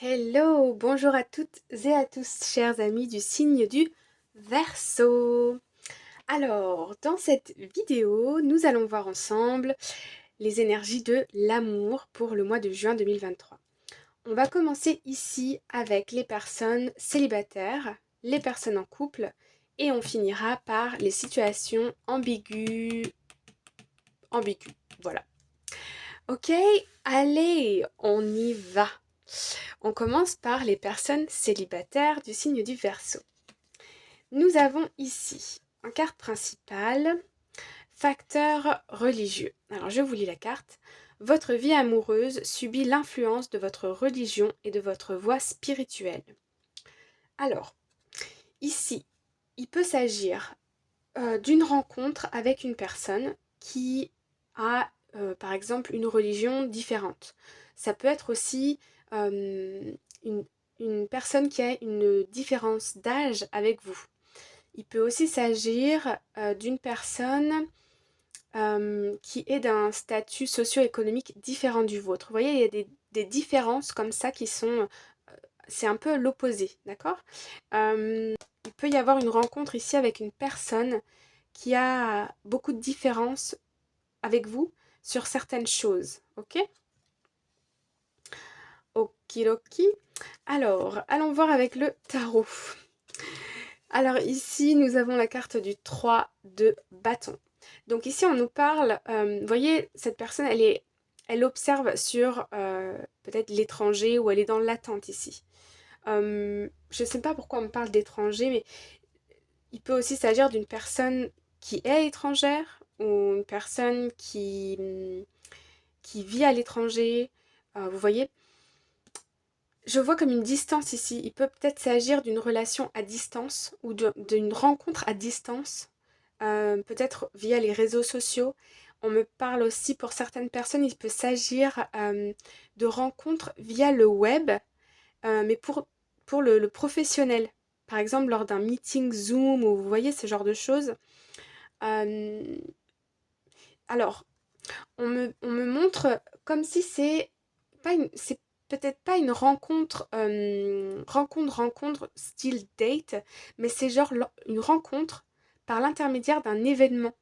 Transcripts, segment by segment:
Hello, bonjour à toutes et à tous, chers amis du signe du Verseau. Alors, dans cette vidéo, nous allons voir ensemble les énergies de l'amour pour le mois de juin 2023. On va commencer ici avec les personnes célibataires, les personnes en couple, et on finira par les situations ambiguës. Voilà. Ok, allez, on y va. On commence par les personnes célibataires du signe du Verseau. Nous avons ici, en carte principale, facteur religieux. Alors je vous lis la carte. Votre vie amoureuse subit l'influence de votre religion et de votre voie spirituelle. Alors, ici, il peut s'agir d'une rencontre avec une personne qui a, par exemple, une religion différente. Ça peut être aussi une, une personne qui a une différence d'âge avec vous. Il peut aussi s'agir d'une personne qui est d'un statut socio-économique différent du vôtre. Vous voyez, il y a des différences comme ça qui sont... c'est un peu l'opposé, d'accord. Il peut y avoir une rencontre ici avec une personne qui a beaucoup de différences avec vous sur certaines choses, ok. Okidoki. Alors, allons voir avec le tarot. Alors ici, nous avons la carte du 3 de bâton. Donc ici, on nous parle, vous voyez, cette personne, elle observe sur peut-être l'étranger ou elle est dans l'attente ici. Je ne sais pas pourquoi on me parle d'étranger, mais il peut aussi s'agir d'une personne qui est étrangère ou une personne qui vit à l'étranger. Vous voyez, je vois comme une distance ici. Il peut peut-être s'agir d'une relation à distance ou d'une rencontre à distance, peut-être via les réseaux sociaux. On me parle aussi pour certaines personnes, il peut s'agir de rencontres via le web, mais pour le professionnel. Par exemple, lors d'un meeting Zoom ou vous voyez ce genre de choses. Euh, alors, on me montre comme si c'est peut-être pas une rencontre style date, mais c'est genre une rencontre par l'intermédiaire d'un événement,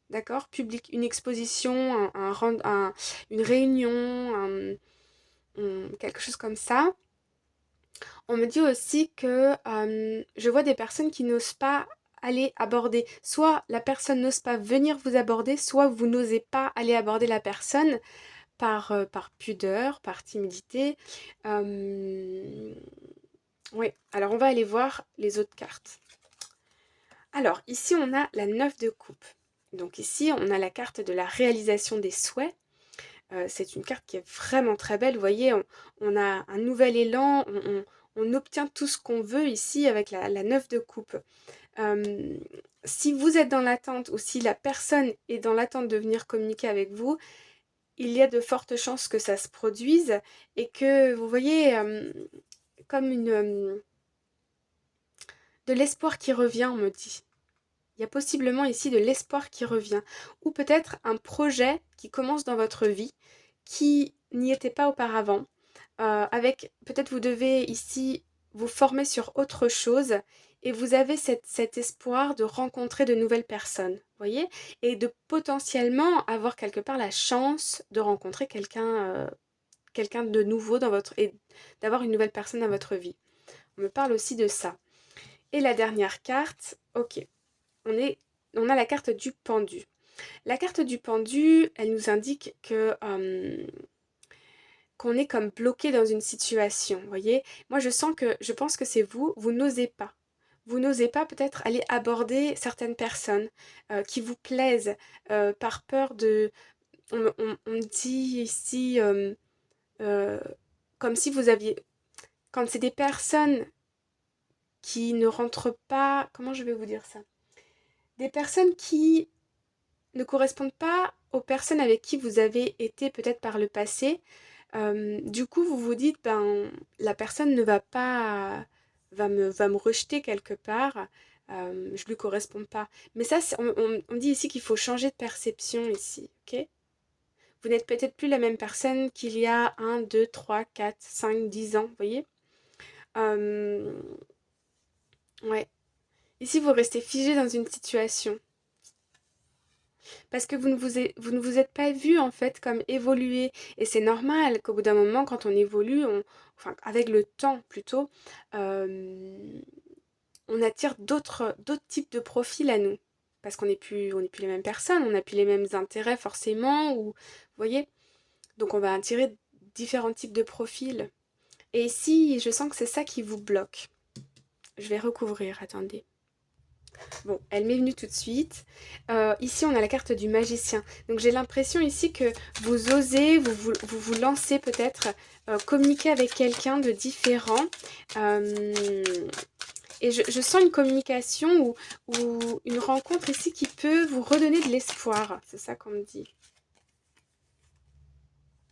d'accord, public, une exposition, une réunion, quelque chose comme ça. On me dit aussi que je vois des personnes qui n'osent pas aller aborder. Soit la personne n'ose pas venir vous aborder, soit vous n'osez pas aller aborder la personne par pudeur, par timidité. Oui, alors on va aller voir les autres cartes. Alors ici on a la 9 de coupe. Donc ici on a la carte de la réalisation des souhaits. C'est une carte qui est vraiment très belle. Vous voyez, on a un nouvel élan, on obtient tout ce qu'on veut ici avec la 9 de coupe. Euh, si vous êtes dans l'attente ou si la personne est dans l'attente de venir communiquer avec vous, il y a de fortes chances que ça se produise et que, vous voyez, comme de l'espoir qui revient, on me dit. Il y a possiblement ici de l'espoir qui revient. Ou peut-être un projet qui commence dans votre vie, qui n'y était pas auparavant. Avec, peut-être vous devez ici vous former sur autre chose et vous avez cet espoir de rencontrer de nouvelles personnes, voyez, et de potentiellement avoir quelque part la chance de rencontrer quelqu'un de nouveau dans votre et d'avoir une nouvelle personne dans votre vie. On me parle aussi de ça. Et la dernière carte, ok, on est on a la carte du pendu. La carte du pendu, elle nous indique que qu'on est comme bloqué dans une situation, vous voyez. Moi, je pense que c'est vous, vous n'osez pas. Vous n'osez pas peut-être aller aborder certaines personnes qui vous plaisent par peur de... on dit ici euh, comme si vous aviez... Quand c'est des personnes qui ne rentrent pas... Comment je vais vous dire ça? Des personnes qui ne correspondent pas aux personnes avec qui vous avez été peut-être par le passé. Du coup, vous vous dites, ben, la personne ne va pas, va me rejeter quelque part, je lui corresponds pas. Mais ça, on dit ici qu'il faut changer de perception ici, ok? Vous n'êtes peut-être plus la même personne qu'il y a 1, 2, 3, 4, 5, 10 ans, vous voyez? Euh, ouais. Ici, vous restez figé dans une situation. Parce que vous ne vous êtes pas vu en fait comme évoluer. Et c'est normal qu'au bout d'un moment, quand on évolue, enfin avec le temps plutôt, euh, on attire d'autres types de profils à nous. Parce on n'est plus les mêmes personnes, on n'a plus les mêmes intérêts forcément, ou vous voyez. Donc on va attirer différents types de profils. Et ici, je sens que c'est ça qui vous bloque. Je vais recouvrir, attendez. Bon, elle m'est venue tout de suite. Ici, on a la carte du magicien. Donc j'ai l'impression ici que vous osez, vous lancez peut-être, communiquer avec quelqu'un de différent. Euh, et je sens une communication ou une rencontre ici qui peut vous redonner de l'espoir. C'est ça qu'on me dit.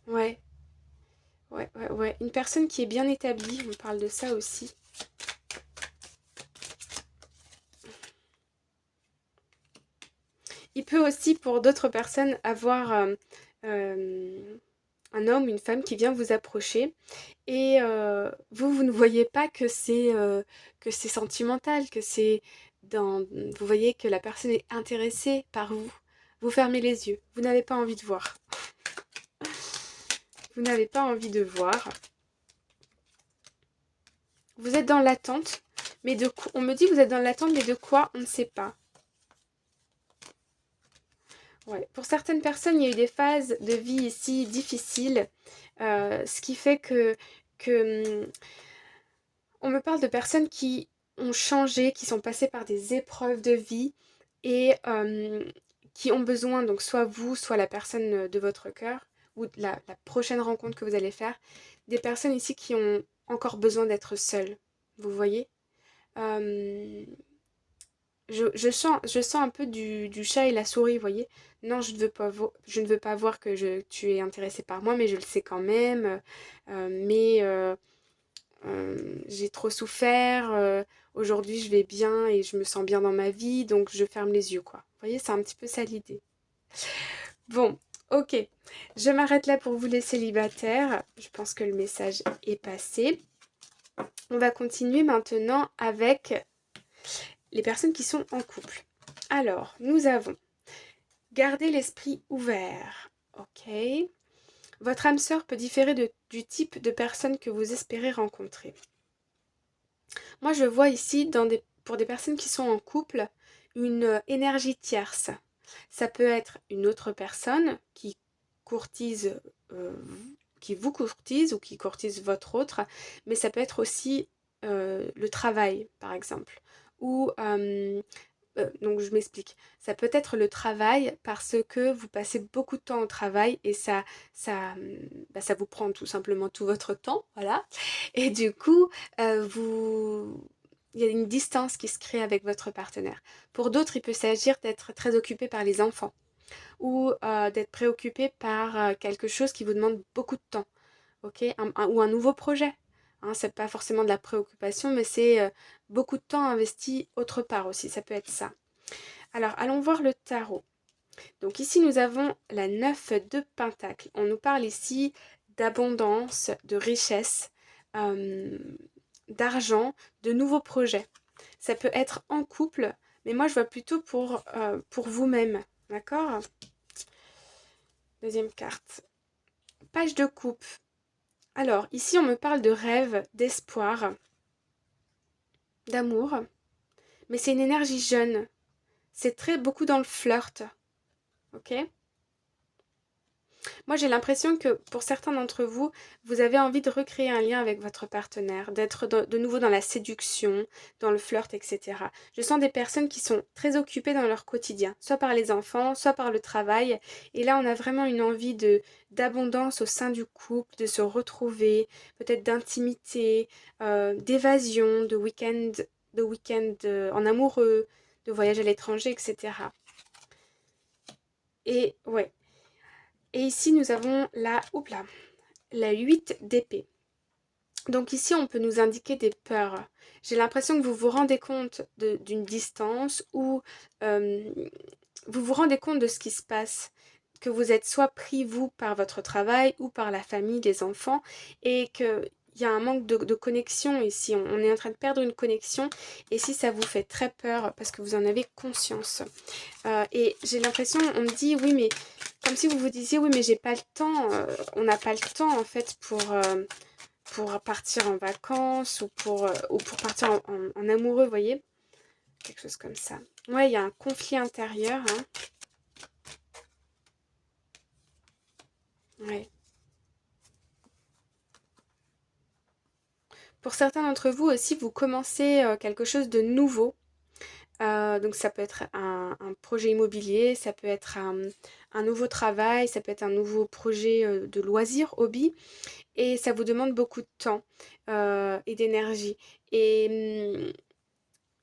Ouais, ouais. Une personne qui est bien établie, on parle de ça aussi. Il peut aussi, pour d'autres personnes, avoir euh, un homme, une femme qui vient vous approcher et vous ne voyez pas que c'est sentimental, que c'est dans... Vous voyez que la personne est intéressée par vous. Vous fermez les yeux. Vous n'avez pas envie de voir. Vous n'avez pas envie de voir. Vous êtes dans l'attente, mais de quoi... On me dit que vous êtes dans l'attente, mais de quoi on ne sait pas. Ouais. Pour certaines personnes, il y a eu des phases de vie ici difficiles, ce qui fait que on me parle de personnes qui ont changé, qui sont passées par des épreuves de vie et qui ont besoin, donc soit vous, soit la personne de votre cœur, ou la prochaine rencontre que vous allez faire, des personnes ici qui ont encore besoin d'être seules. Vous voyez? Euh, je sens un peu du chat et la souris, vous voyez? Non, je ne veux pas voir que tu es intéressé par moi, mais je le sais quand même. Mais j'ai trop souffert. Aujourd'hui, je vais bien et je me sens bien dans ma vie, donc je ferme les yeux, quoi. Vous voyez, c'est un petit peu ça l'idée. Bon, ok. Je m'arrête là pour vous les célibataires. Je pense que le message est passé. On va continuer maintenant avec les personnes qui sont en couple. Alors, nous avons gardé l'esprit ouvert. Ok. Votre âme sœur peut différer du type de personne que vous espérez rencontrer. Moi, je vois ici, pour des personnes qui sont en couple, une énergie tierce. Ça peut être une autre personne courtise, euh, qui vous courtise ou qui courtise votre autre, mais ça peut être aussi le travail, par exemple. Ou donc je m'explique. Ça peut être le travail parce que vous passez beaucoup de temps au travail et ça vous prend tout simplement tout votre temps, voilà. Et du coup, il y a une distance qui se crée avec votre partenaire. Pour d'autres, il peut s'agir d'être très occupé par les enfants ou d'être préoccupé par quelque chose qui vous demande beaucoup de temps, ok? Ou un nouveau projet. Hein, c'est pas forcément de la préoccupation, mais c'est beaucoup de temps investi autre part aussi. Ça peut être ça. Alors, allons voir le tarot. Donc ici, nous avons la 9 de Pentacle. On nous parle ici d'abondance, de richesse, euh, d'argent, de nouveaux projets. Ça peut être en couple, mais moi, je vois plutôt pour vous-même. D'accord? Deuxième carte. Page de coupe. Alors, ici, on me parle de rêve, d'espoir, d'amour, mais c'est une énergie jeune. C'est très beaucoup dans le flirt. Ok? Moi, j'ai l'impression que pour certains d'entre vous, vous avez envie de recréer un lien avec votre partenaire, d'être de nouveau dans la séduction, dans le flirt, etc. Je sens des personnes qui sont très occupées dans leur quotidien, soit par les enfants, soit par le travail. Et là, on a vraiment une envie d'abondance au sein du couple, de se retrouver, peut-être d'intimité, d'évasion, de week-end en amoureux, de voyage à l'étranger, etc. Et ouais. Et ici, nous avons la 8 d'épée. Donc ici, on peut nous indiquer des peurs. J'ai l'impression que vous vous rendez compte d'une distance ou vous vous rendez compte de ce qui se passe. que vous êtes soit pris, vous, par votre travail ou par la famille, les enfants, et qu'il y a un manque de connexion ici. On est en train de perdre une connexion, et si ça vous fait très peur, parce que vous en avez conscience. Et j'ai l'impression, on me dit, oui, mais comme si vous vous disiez, oui, mais j'ai pas le temps, on n'a pas le temps, en fait, pour partir en vacances ou pour partir en amoureux, vous voyez? Quelque chose comme ça. Ouais, il y a un conflit intérieur, hein. Ouais. Pour certains d'entre vous aussi, vous commencez quelque chose de nouveau. Donc ça peut être un projet immobilier, ça peut être un nouveau travail, ça peut être un nouveau projet de loisir, hobby. Et ça vous demande beaucoup de temps et d'énergie. Et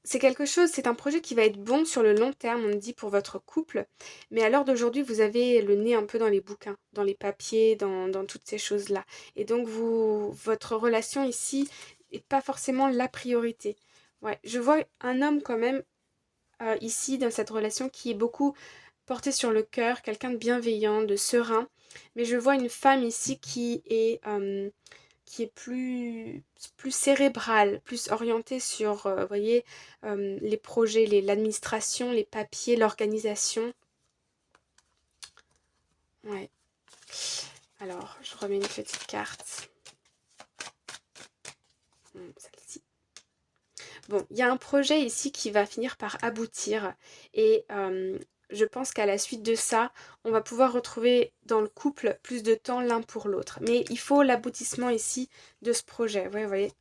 c'est quelque chose, c'est un projet qui va être bon sur le long terme, on me dit, pour votre couple. Mais à l'heure d'aujourd'hui, vous avez le nez un peu dans les bouquins, dans les papiers, dans toutes ces choses-là. Et donc, votre relation ici n'est pas forcément la priorité. Ouais, je vois un homme quand même ici dans cette relation qui est beaucoup porté sur le cœur, quelqu'un de bienveillant, de serein. Mais je vois une femme ici qui est plus cérébrale, plus orientée sur, vous voyez, les projets, l'administration, les papiers, l'organisation. Ouais. Alors, je remets une petite carte. Celle-ci. Bon, il y a un projet ici qui va finir par aboutir et je pense qu'à la suite de ça, on va pouvoir retrouver dans le couple plus de temps l'un pour l'autre. Mais il faut l'aboutissement ici de ce projet. Ouais, vous voyez.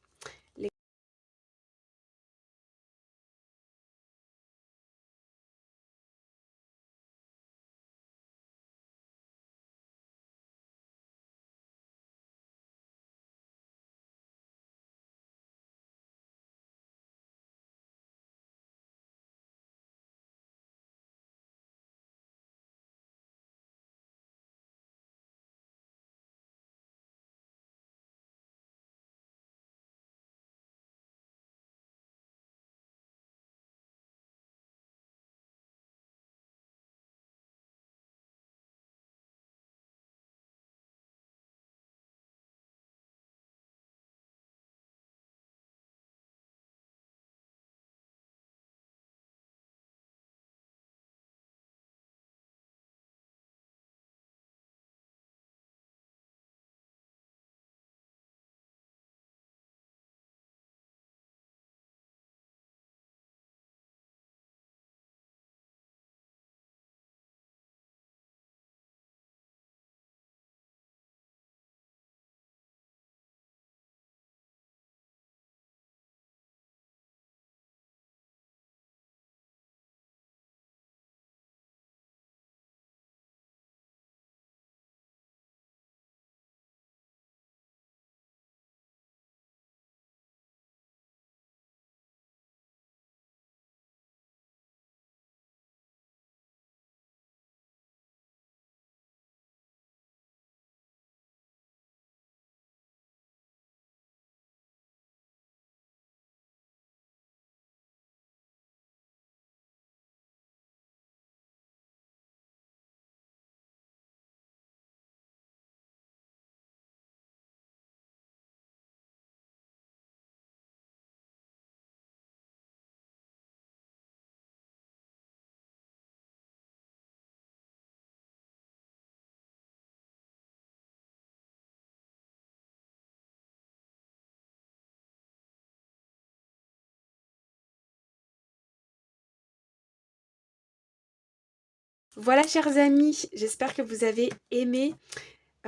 Voilà, chers amis, j'espère que vous avez aimé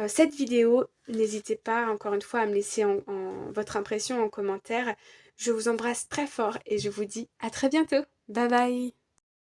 cette vidéo. N'hésitez pas encore une fois à me laisser votre impression en commentaire. Je vous embrasse très fort et je vous dis à très bientôt. Bye bye.